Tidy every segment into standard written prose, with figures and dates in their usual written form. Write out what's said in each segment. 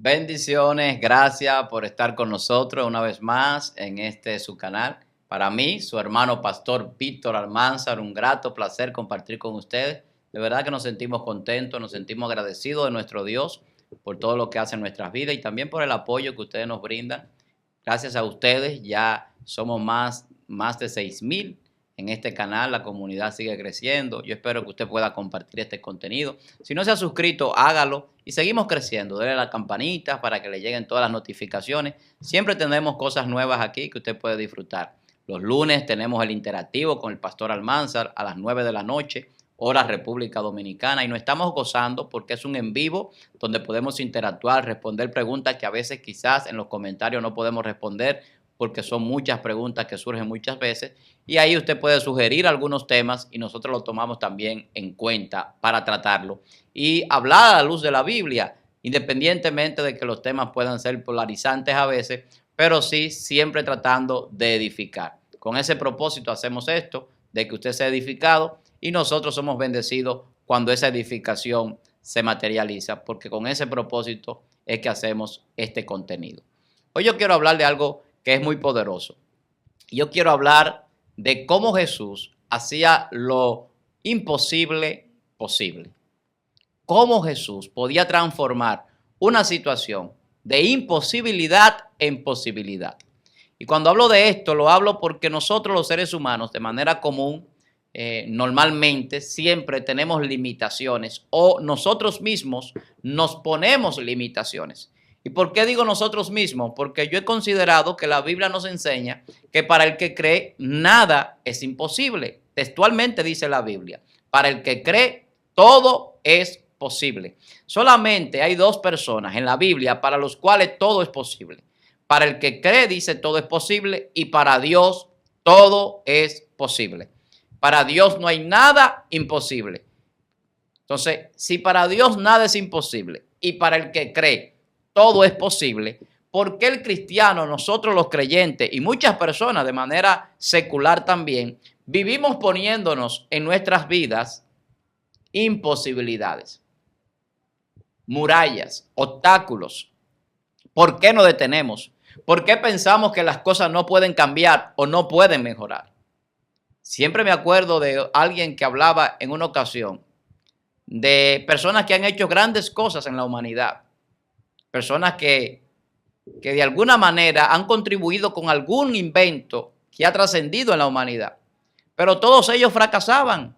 Bendiciones, gracias por estar con nosotros una vez más en su canal. Para mí, su hermano pastor Víctor Almanzar, un grato placer compartir con ustedes. De verdad que nos sentimos contentos, nos sentimos agradecidos de nuestro Dios por todo lo que hace en nuestras vidas y también por el apoyo que ustedes nos brindan. Gracias a ustedes ya somos más de 6,000 en este canal, la comunidad sigue creciendo. Yo espero que usted pueda compartir este contenido. Si no se ha suscrito, hágalo y seguimos creciendo. Dele a la campanita para que le lleguen todas las notificaciones. Siempre tenemos cosas nuevas aquí que usted puede disfrutar. Los lunes tenemos el interactivo con el pastor Almanzar a las 9 de la noche, hora República Dominicana, y nos estamos gozando porque es un en vivo donde podemos interactuar, responder preguntas que a veces quizás en los comentarios no podemos responder porque son muchas preguntas que surgen muchas veces, y ahí usted puede sugerir algunos temas y nosotros los tomamos también en cuenta para tratarlo y hablar a la luz de la Biblia, independientemente de que los temas puedan ser polarizantes a veces, pero sí siempre tratando de edificar. Con ese propósito hacemos esto, de que usted sea edificado y nosotros somos bendecidos cuando esa edificación se materializa, porque con ese propósito es que hacemos este contenido. Hoy yo quiero hablar de algo que es muy poderoso. Yo quiero hablar de cómo Jesús hacía lo imposible posible. Cómo Jesús podía transformar una situación de imposibilidad en posibilidad. Y cuando hablo de esto, lo hablo porque nosotros los seres humanos, de manera común, normalmente siempre tenemos limitaciones o nosotros mismos nos ponemos limitaciones. ¿Y por qué digo nosotros mismos? Porque yo he considerado que la Biblia nos enseña que para el que cree nada es imposible. Textualmente dice la Biblia, para el que cree todo es posible. Solamente hay dos personas en la Biblia para los cuales todo es posible. Para el que cree dice todo es posible y para Dios todo es posible. Para Dios no hay nada imposible. Entonces, si para Dios nada es imposible y para el que cree todo es posible, ¿por qué el cristiano, nosotros los creyentes y muchas personas de manera secular también, vivimos poniéndonos en nuestras vidas imposibilidades, murallas, obstáculos? ¿Por qué nos detenemos? ¿Por qué pensamos que las cosas no pueden cambiar o no pueden mejorar? Siempre me acuerdo de alguien que hablaba en una ocasión de personas que han hecho grandes cosas en la humanidad. Personas que de alguna manera han contribuido con algún invento que ha trascendido en la humanidad. Pero todos ellos fracasaban.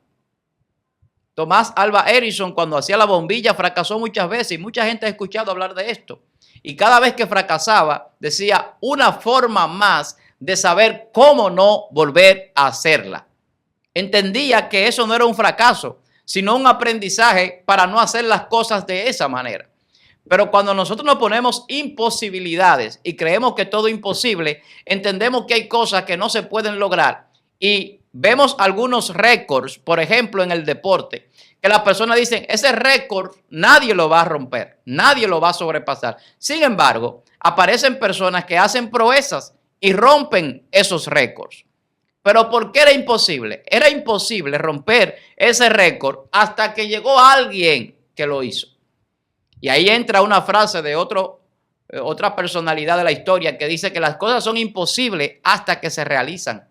Tomás Alva Edison, cuando hacía la bombilla, fracasó muchas veces y mucha gente ha escuchado hablar de esto. Y cada vez que fracasaba, decía una forma más de saber cómo no volver a hacerla. Entendía que eso no era un fracaso, sino un aprendizaje para no hacer las cosas de esa manera. Pero cuando nosotros nos ponemos imposibilidades y creemos que todo es imposible, entendemos que hay cosas que no se pueden lograr. Y vemos algunos récords, por ejemplo, en el deporte, que las personas dicen, ese récord nadie lo va a romper, nadie lo va a sobrepasar. Sin embargo, aparecen personas que hacen proezas y rompen esos récords. Pero ¿por qué era imposible? Era imposible romper ese récord hasta que llegó alguien que lo hizo. Y ahí entra una frase de otra personalidad de la historia que dice que las cosas son imposibles hasta que se realizan.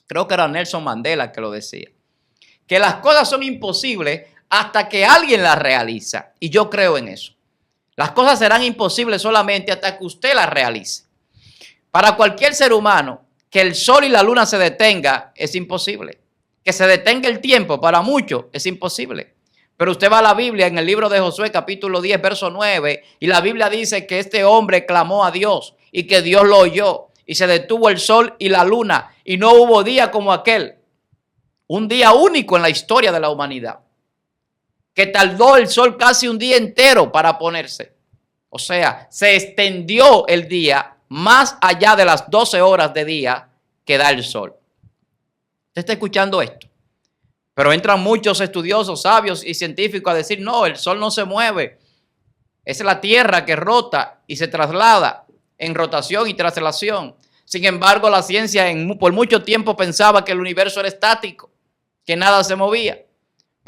Creo que era Nelson Mandela que lo decía. Que las cosas son imposibles hasta que alguien las realiza. Y yo creo en eso. Las cosas serán imposibles solamente hasta que usted las realice. Para cualquier ser humano, que el sol y la luna se detenga es imposible. Que se detenga el tiempo para muchos es imposible. Pero usted va a la Biblia en el libro de Josué capítulo 10 verso 9 y la Biblia dice que este hombre clamó a Dios y que Dios lo oyó y se detuvo el sol y la luna y no hubo día como aquel. Un día único en la historia de la humanidad que tardó el sol casi un día entero para ponerse. O sea, se extendió el día más allá de las 12 horas de día que da el sol. ¿Usted está escuchando esto? Pero entran muchos estudiosos, sabios y científicos a decir, no, el sol no se mueve. Es la tierra que rota y se traslada en rotación y traslación. Sin embargo, la ciencia por mucho tiempo pensaba que el universo era estático, que nada se movía.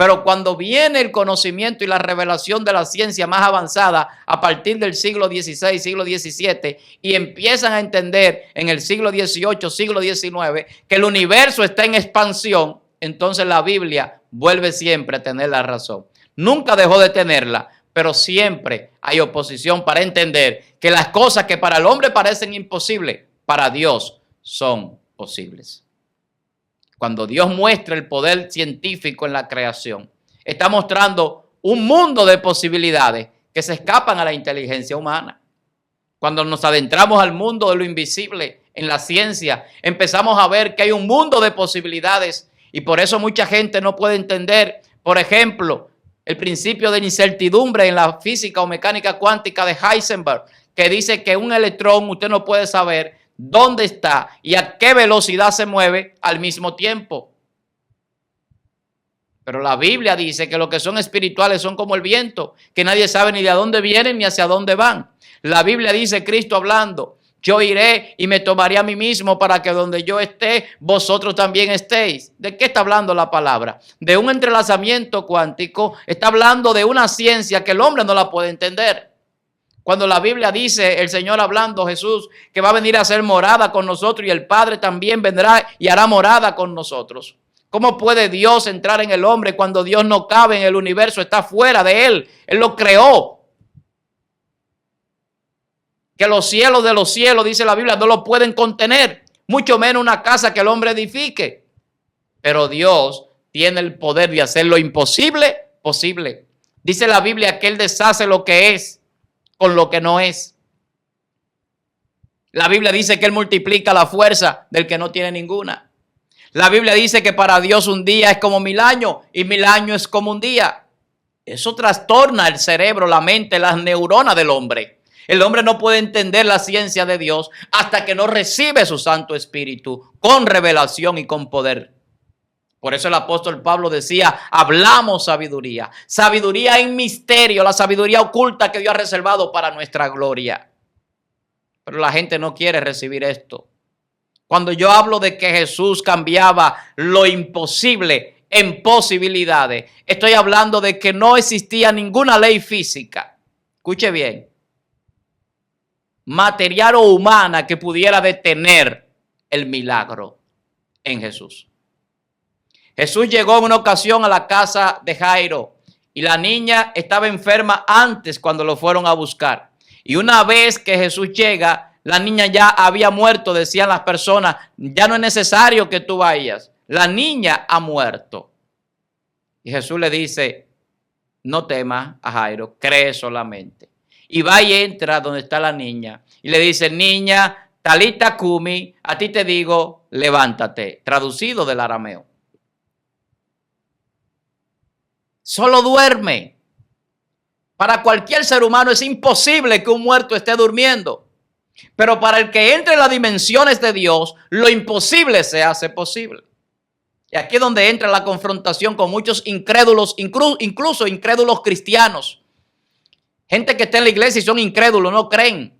Pero cuando viene el conocimiento y la revelación de la ciencia más avanzada a partir del siglo XVI, siglo XVII, y empiezan a entender en el siglo XVIII, siglo XIX, que el universo está en expansión, entonces la Biblia vuelve siempre a tener la razón. Nunca dejó de tenerla, pero siempre hay oposición para entender que las cosas que para el hombre parecen imposibles, para Dios son posibles. Cuando Dios muestra el poder científico en la creación, está mostrando un mundo de posibilidades que se escapan a la inteligencia humana. Cuando nos adentramos al mundo de lo invisible en la ciencia, empezamos a ver que hay un mundo de posibilidades y por eso mucha gente no puede entender, por ejemplo, el principio de incertidumbre en la física o mecánica cuántica de Heisenberg, que dice que un electrón usted no puede saber dónde está y a qué velocidad se mueve al mismo tiempo. Pero la Biblia dice que lo que son espirituales son como el viento, que nadie sabe ni de dónde vienen ni hacia dónde van. La Biblia dice, Cristo hablando, yo iré y me tomaré a mí mismo para que donde yo esté, vosotros también estéis. ¿De qué está hablando la palabra? De un entrelazamiento cuántico. Está hablando de una ciencia que el hombre no la puede entender. Cuando la Biblia dice, el Señor hablando, Jesús, que va a venir a hacer morada con nosotros y el Padre también vendrá y hará morada con nosotros. ¿Cómo puede Dios entrar en el hombre cuando Dios no cabe en el universo? Está fuera de él. Él lo creó. Que los cielos de los cielos, dice la Biblia, no lo pueden contener. Mucho menos una casa que el hombre edifique. Pero Dios tiene el poder de hacer lo imposible posible. Dice la Biblia que Él deshace lo que es con lo que no es. La Biblia dice que Él multiplica la fuerza del que no tiene ninguna. La Biblia dice que para Dios un día es como 1000 años y 1000 años es como un día. Eso trastorna el cerebro, la mente, las neuronas del hombre. El hombre no puede entender la ciencia de Dios hasta que no recibe su Santo Espíritu con revelación y con poder. Por eso el apóstol Pablo decía, hablamos sabiduría. Sabiduría en misterio, la sabiduría oculta que Dios ha reservado para nuestra gloria. Pero la gente no quiere recibir esto. Cuando yo hablo de que Jesús cambiaba lo imposible en posibilidades, estoy hablando de que no existía ninguna ley física. Escuche bien. Material o humana que pudiera detener el milagro en Jesús. Jesús llegó en una ocasión a la casa de Jairo y la niña estaba enferma antes cuando lo fueron a buscar. Y una vez que Jesús llega, la niña ya había muerto, decían las personas, ya no es necesario que tú vayas. La niña ha muerto. Y Jesús le dice, no temas a Jairo, cree solamente. Y va y entra donde está la niña y le dice, niña, talita cumi, a ti te digo, levántate. Traducido del arameo. Solo duerme. Para cualquier ser humano es imposible que un muerto esté durmiendo. Pero para el que entre en las dimensiones de Dios, lo imposible se hace posible. Y aquí es donde entra la confrontación con muchos incrédulos, incluso incrédulos cristianos. Gente que está en la iglesia y son incrédulos, no creen.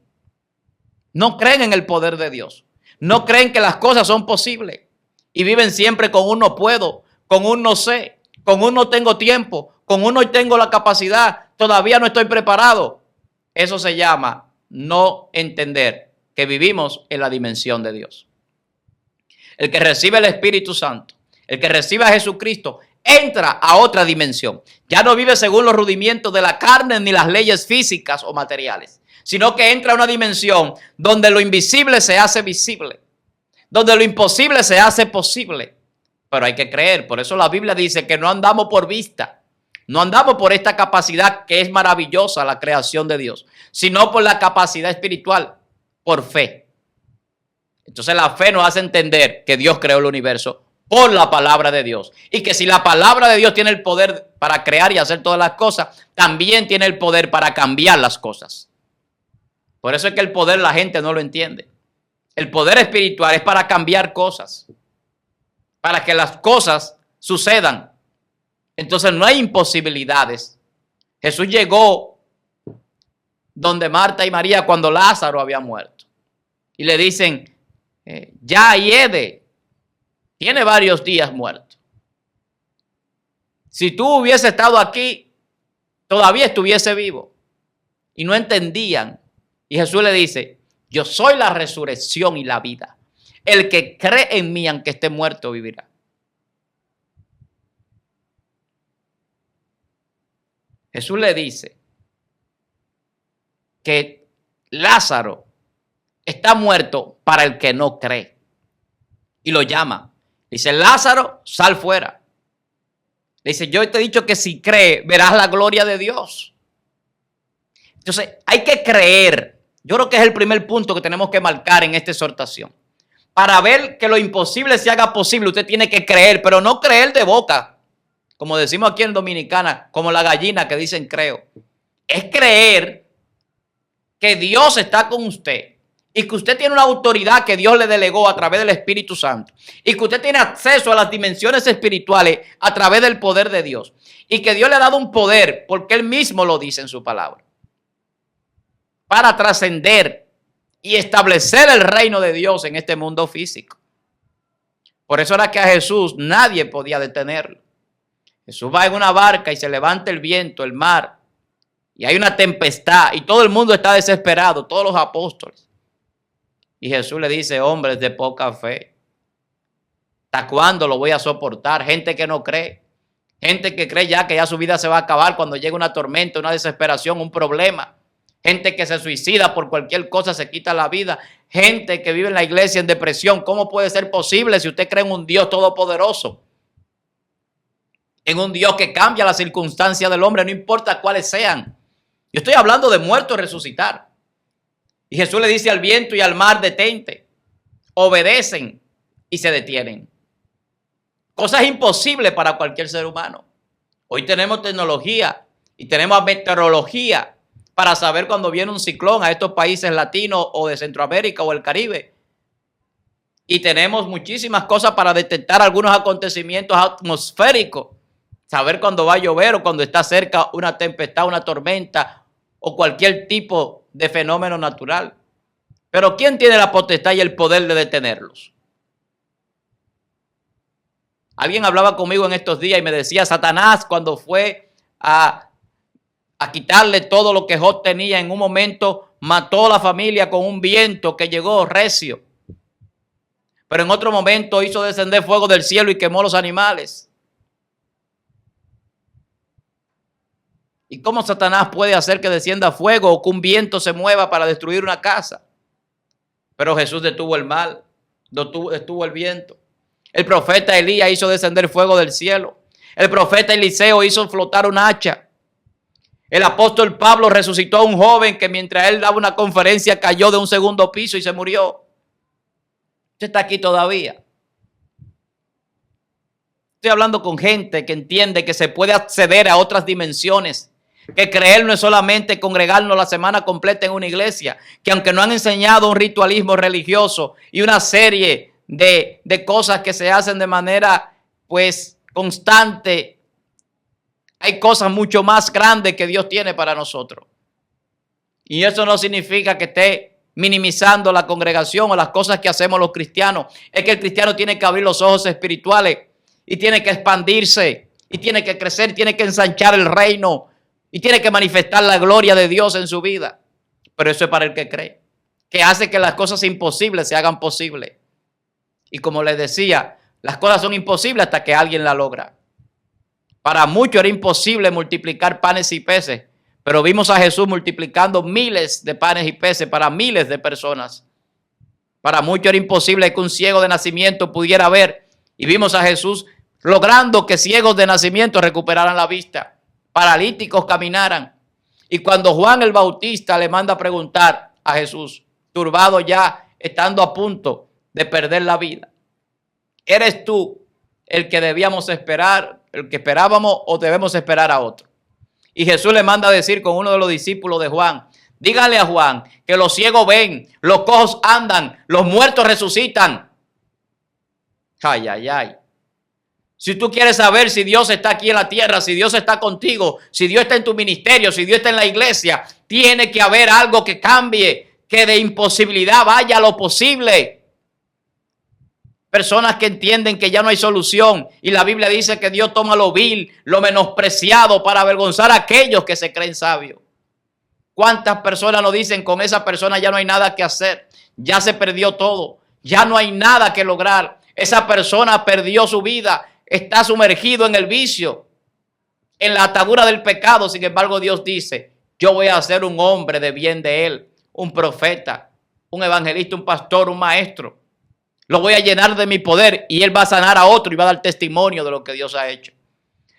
No creen en el poder de Dios. No creen que las cosas son posibles. Y viven siempre con un no puedo, con un no sé, con un no tengo tiempo, con un no tengo la capacidad, todavía no estoy preparado. Eso se llama no entender que vivimos en la dimensión de Dios. El que recibe el Espíritu Santo, el que recibe a Jesucristo, entra a otra dimensión. Ya no vive según los rudimentos de la carne ni las leyes físicas o materiales, sino que entra a una dimensión donde lo invisible se hace visible, donde lo imposible se hace posible. Pero hay que creer. Por eso la Biblia dice que no andamos por vista, no andamos por esta capacidad que es maravillosa, la creación de Dios, sino por la capacidad espiritual, por fe. Entonces la fe nos hace entender que Dios creó el universo por la palabra de Dios. Y que si la palabra de Dios tiene el poder para crear y hacer todas las cosas, también tiene el poder para cambiar las cosas. Por eso es que el poder la gente no lo entiende. El poder espiritual es para cambiar cosas, para que las cosas sucedan. Entonces no hay imposibilidades. Jesús llegó donde Marta y María cuando Lázaro había muerto. Y le dicen, ya hiede, tiene varios días muerto. Si tú hubieses estado aquí, todavía estuviese vivo. Y no entendían. Y Jesús le dice, yo soy la resurrección y la vida. El que cree en mí, aunque esté muerto, vivirá. Jesús le dice que Lázaro está muerto para el que no cree. Y lo llama. Dice, Lázaro, sal fuera. Le dice, yo te he dicho que si cree, verás la gloria de Dios. Entonces, hay que creer. Yo creo que es el primer punto que tenemos que marcar en esta exhortación. Para ver que lo imposible se haga posible, usted tiene que creer, pero no creer de boca. Como decimos aquí en Dominicana, como la gallina que dicen creo. Es creer que Dios está con usted y que usted tiene una autoridad que Dios le delegó a través del Espíritu Santo y que usted tiene acceso a las dimensiones espirituales a través del poder de Dios y que Dios le ha dado un poder porque Él mismo lo dice en su palabra para trascender y establecer el reino de Dios en este mundo físico. Por eso era que a Jesús nadie podía detenerlo. Jesús va en una barca y se levanta el viento, el mar, y hay una tempestad y todo el mundo está desesperado, todos los apóstoles. Y Jesús le dice, hombres de poca fe, ¿hasta cuándo lo voy a soportar? Gente que no cree, gente que cree ya que ya su vida se va a acabar cuando llega una tormenta, una desesperación, un problema. Gente que se suicida por cualquier cosa, se quita la vida. Gente que vive en la iglesia en depresión. ¿Cómo puede ser posible si usted cree en un Dios todopoderoso? En un Dios que cambia las circunstancias del hombre, no importa cuáles sean. Yo estoy hablando de muertos resucitar. Y Jesús le dice al viento y al mar, detente. Obedecen y se detienen. Cosas imposibles para cualquier ser humano. Hoy tenemos tecnología y tenemos meteorología para saber cuando viene un ciclón a estos países latinos o de Centroamérica o el Caribe. Y tenemos muchísimas cosas para detectar algunos acontecimientos atmosféricos. Saber cuándo va a llover o cuando está cerca una tempestad, una tormenta o cualquier tipo de fenómeno natural. Pero ¿quién tiene la potestad y el poder de detenerlos? Alguien hablaba conmigo en estos días y me decía, Satanás cuando fue a quitarle todo lo que Job tenía, en un momento mató a la familia con un viento que llegó recio. Pero en otro momento hizo descender fuego del cielo y quemó los animales. ¿Y cómo Satanás puede hacer que descienda fuego o que un viento se mueva para destruir una casa? Pero Jesús detuvo el mal, detuvo el viento. El profeta Elías hizo descender fuego del cielo. El profeta Eliseo hizo flotar un hacha. El apóstol Pablo resucitó a un joven que mientras él daba una conferencia cayó de un segundo piso y se murió. Usted está aquí todavía. Estoy hablando con gente que entiende que se puede acceder a otras dimensiones. Que creer no es solamente congregarnos la semana completa en una iglesia. Que aunque no han enseñado un ritualismo religioso y una serie de cosas que se hacen de manera pues constante, hay cosas mucho más grandes que Dios tiene para nosotros. Y eso no significa que esté minimizando la congregación o las cosas que hacemos los cristianos. Es que el cristiano tiene que abrir los ojos espirituales y tiene que expandirse y tiene que crecer, tiene que ensanchar el reino y tiene que manifestar la gloria de Dios en su vida. Pero eso es para el que cree, que hace que las cosas imposibles se hagan posibles. Y como les decía, las cosas son imposibles hasta que alguien la logra. Para muchos era imposible multiplicar panes y peces, pero vimos a Jesús multiplicando miles de panes y peces para miles de personas. Para muchos era imposible que un ciego de nacimiento pudiera ver, y vimos a Jesús logrando que ciegos de nacimiento recuperaran la vista, paralíticos caminaran. Y cuando Juan el Bautista le manda a preguntar a Jesús, turbado ya, estando a punto de perder la vida, ¿eres tú el que debíamos esperar, el que esperábamos, o debemos esperar a otro? Y Jesús le manda a decir con uno de los discípulos de Juan, dígale a Juan que los ciegos ven, los cojos andan, los muertos resucitan. Ay, ay, ay. Si tú quieres saber si Dios está aquí en la tierra, si Dios está contigo, si Dios está en tu ministerio, si Dios está en la iglesia, tiene que haber algo que cambie, que de imposibilidad vaya a lo posible. Personas que entienden que ya no hay solución. Y la Biblia dice que Dios toma lo vil, lo menospreciado para avergonzar a aquellos que se creen sabios. ¿Cuántas personas nos dicen con esa persona ya no hay nada que hacer? Ya se perdió todo. Ya no hay nada que lograr. Esa persona perdió su vida. Está sumergido en el vicio, en la atadura del pecado. Sin embargo, Dios dice, yo voy a hacer un hombre de bien de él, un profeta, un evangelista, un pastor, un maestro. Lo voy a llenar de mi poder y él va a sanar a otro y va a dar testimonio de lo que Dios ha hecho.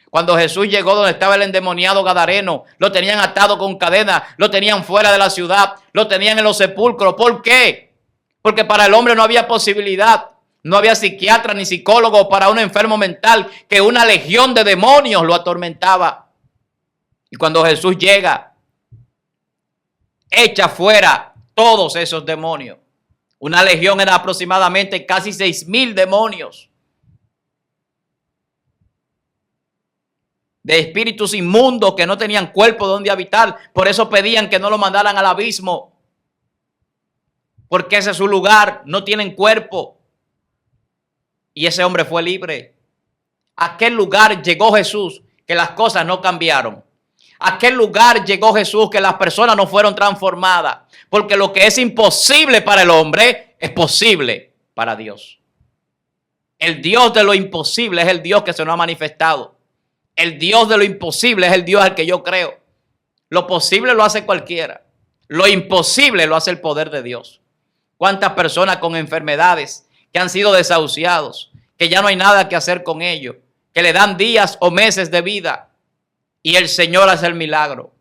Cuando Jesús llegó donde estaba el endemoniado gadareno, lo tenían atado con cadenas, lo tenían fuera de la ciudad, lo tenían en los sepulcros. ¿Por qué? Porque para el hombre no había posibilidad. No había psiquiatra ni psicólogo para un enfermo mental, que una legión de demonios lo atormentaba. Y cuando Jesús llega, echa fuera todos esos demonios. Una legión era aproximadamente casi 6,000 demonios de espíritus inmundos que no tenían cuerpo donde habitar. Por eso pedían que no lo mandaran al abismo, porque ese es su lugar, no tienen cuerpo. Y ese hombre fue libre. ¿A aquel lugar llegó Jesús que las cosas no cambiaron? ¿A aquel lugar llegó Jesús que las personas no fueron transformadas? Porque lo que es imposible para el hombre es posible para Dios. El Dios de lo imposible es el Dios que se nos ha manifestado. El Dios de lo imposible es el Dios al que yo creo. Lo posible lo hace cualquiera. Lo imposible lo hace el poder de Dios. ¿Cuántas personas con enfermedades que han sido desahuciados, que ya no hay nada que hacer con ellos, que le dan días o meses de vida y el Señor hace el milagro?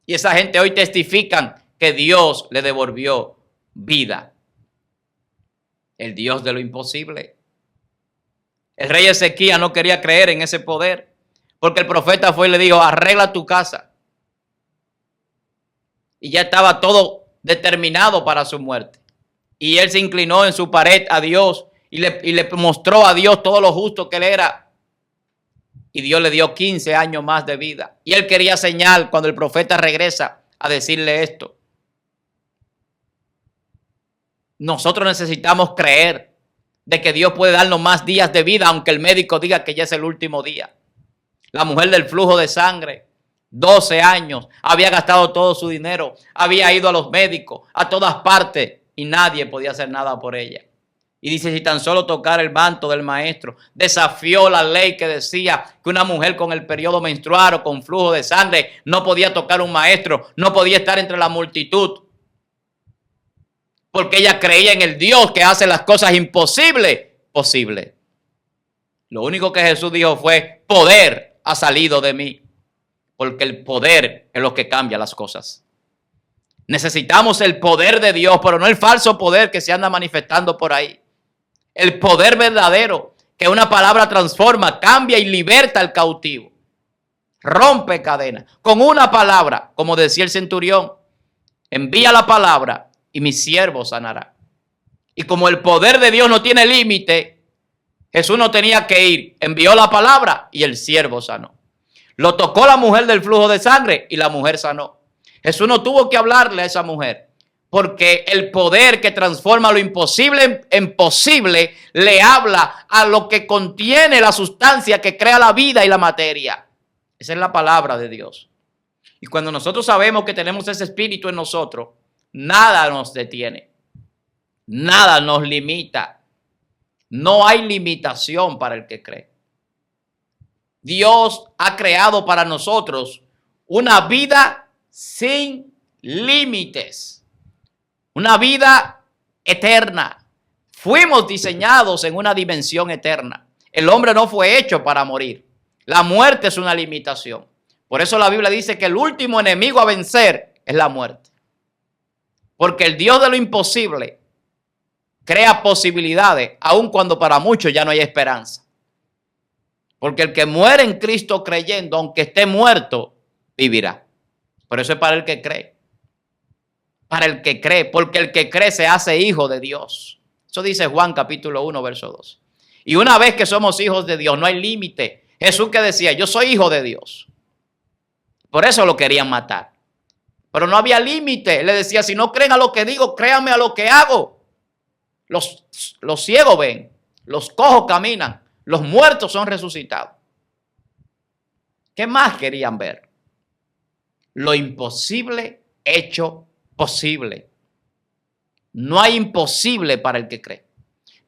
Y esa gente hoy testifican que Dios le devolvió vida. El Dios de lo imposible. El rey Ezequías no quería creer en ese poder, porque el profeta fue y le dijo, arregla tu casa. Y ya estaba todo determinado para su muerte. Y él se inclinó en su pared a Dios y le mostró a Dios todo lo justo que él era. Y Dios le dio 15 años más de vida. Y él quería señal cuando el profeta regresa a decirle esto. Nosotros necesitamos creer de que Dios puede darnos más días de vida, aunque el médico diga que ya es el último día. La mujer del flujo de sangre, 12 años, había gastado todo su dinero, había ido a los médicos, a todas partes, y nadie podía hacer nada por ella. Y dice, si tan solo tocar el manto del maestro, desafió la ley que decía que una mujer con el periodo menstrual o con flujo de sangre no podía tocar un maestro, no podía estar entre la multitud. Porque ella creía en el Dios que hace las cosas imposibles posibles. Lo único que Jesús dijo fue, poder ha salido de mí. Porque el poder es lo que cambia las cosas. Necesitamos el poder de Dios, pero no el falso poder que se anda manifestando por ahí. El poder verdadero, que una palabra transforma, cambia y liberta al cautivo. Rompe cadenas. Con una palabra, como decía el centurión, envía la palabra y mi siervo sanará. Y como el poder de Dios no tiene límite, Jesús no tenía que ir. Envió la palabra y el siervo sanó. Lo tocó la mujer del flujo de sangre y la mujer sanó. Jesús no tuvo que hablarle a esa mujer, porque el poder que transforma lo imposible en posible le habla a lo que contiene la sustancia que crea la vida y la materia. Esa es la palabra de Dios. Y cuando nosotros sabemos que tenemos ese espíritu en nosotros, nada nos detiene, nada nos limita. No hay limitación para el que cree. Dios ha creado para nosotros una vida sin límites, una vida eterna. Fuimos diseñados en una dimensión eterna. El hombre no fue hecho para morir. La muerte es una limitación. Por eso la Biblia dice que el último enemigo a vencer es la muerte. Porque el Dios de lo imposible crea posibilidades, aun cuando para muchos ya no hay esperanza. Porque el que muere en Cristo creyendo, aunque esté muerto, vivirá. Por eso es para el que cree. Para el que cree, porque el que cree se hace hijo de Dios. Eso dice Juan capítulo 1, verso 2. Y una vez que somos hijos de Dios, no hay límite. Jesús que decía, yo soy hijo de Dios. Por eso lo querían matar. Pero no había límite. Él le decía, si no creen a lo que digo, créanme a lo que hago. Los ciegos ven, los cojos caminan, los muertos son resucitados. ¿Qué más querían ver? Lo imposible hecho posible. No hay imposible para el que cree.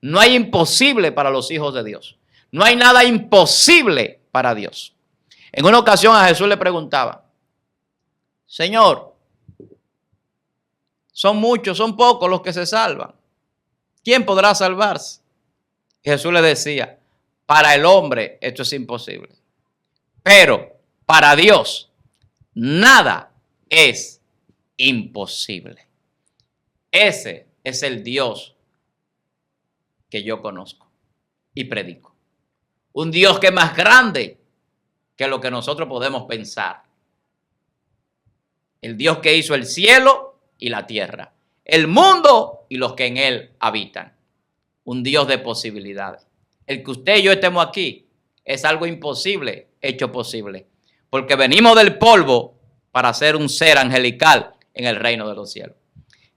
No hay imposible para los hijos de Dios. No hay nada imposible para Dios. En una ocasión a Jesús le preguntaba, Señor, son muchos, son pocos los que se salvan. ¿Quién podrá salvarse? Y Jesús le decía, para el hombre esto es imposible. Pero para Dios nada es imposible. Ese es el Dios que yo conozco y predico. Un Dios que es más grande que lo que nosotros podemos pensar. El Dios que hizo el cielo y la tierra, el mundo y los que en él habitan. Un Dios de posibilidades. El que usted y yo estemos aquí es algo imposible hecho posible, porque venimos del polvo para ser un ser angelical en el reino de los cielos.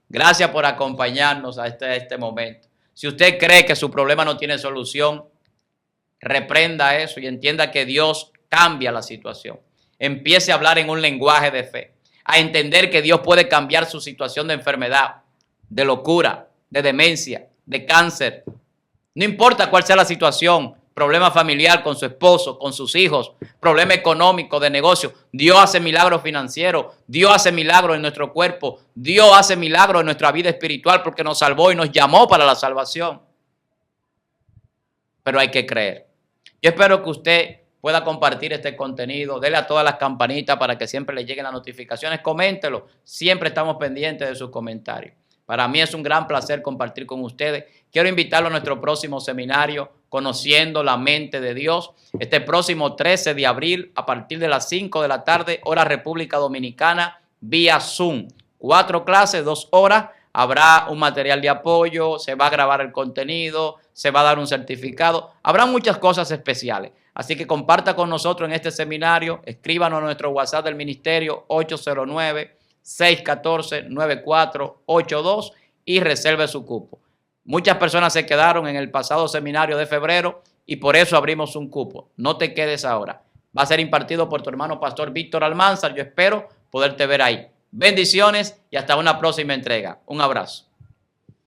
Gracias por acompañarnos a este momento. Si usted cree que su problema no tiene solución, reprenda eso y entienda que Dios cambia la situación. Empiece a hablar en un lenguaje de fe, a entender que Dios puede cambiar su situación de enfermedad, de locura, de demencia, de cáncer. No importa cuál sea la situación, problema familiar con su esposo, con sus hijos, problema económico, de negocio. Dios hace milagros financieros, Dios hace milagros en nuestro cuerpo, Dios hace milagros en nuestra vida espiritual porque nos salvó y nos llamó para la salvación. Pero hay que creer. Yo espero que usted pueda compartir este contenido, dele a todas las campanitas para que siempre le lleguen las notificaciones, coméntelo, siempre estamos pendientes de sus comentarios. Para mí es un gran placer compartir con ustedes. Quiero invitarlo a nuestro próximo seminario, Conociendo la Mente de Dios, este próximo 13 de abril a partir de las 5 de la tarde, hora República Dominicana, vía Zoom. 4 clases, 2 horas. Habrá un material de apoyo, se va a grabar el contenido, se va a dar un certificado. Habrá muchas cosas especiales. Así que comparta con nosotros en este seminario. Escríbanos a nuestro WhatsApp del ministerio 809-614-9482 y reserve su cupo. Muchas personas se quedaron en el pasado seminario de febrero y por eso abrimos un cupo. No te quedes ahora. Va a ser impartido por tu hermano pastor Víctor Almanzar. Yo espero poderte ver ahí. Bendiciones y hasta una próxima entrega. Un abrazo.